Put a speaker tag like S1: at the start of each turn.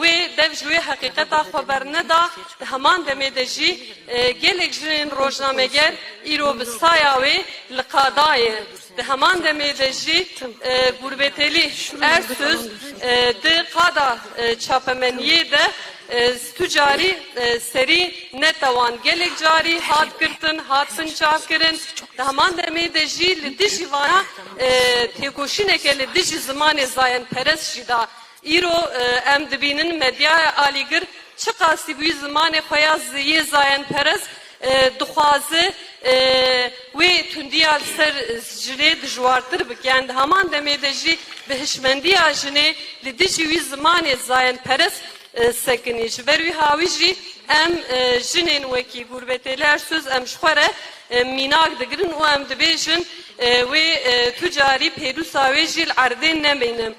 S1: wê dev ji wê heqîqeta xeber neda heman demê de jî gelek jinên rojnameger îro bi saya wê li qadayê di heman demê de jî gurbetêlî ersûz di qada çapemeniyê de tücari serî netewan gelek carî hat girtin hatin çavkirin di heman demê de jî li dijî vana têkoşîneke li dijî zimanê zayenperest jî da îro em dibînin medyaya alîgir çi qasî bûyî zimanê xwe ya yê zayenperest dixwaze wê tundiya ser jinê dijwartir bikin di heman demê de jî bi hişmendiya jinê li dijî wî zimanê zayenperest sekinî ji ber wî hawî jî em jinên wekî gurbetêlî ersûz em ji xwe re mînak digirin û em dibêjin wê tucarî pêrûsa wê jî li erdê nemînin.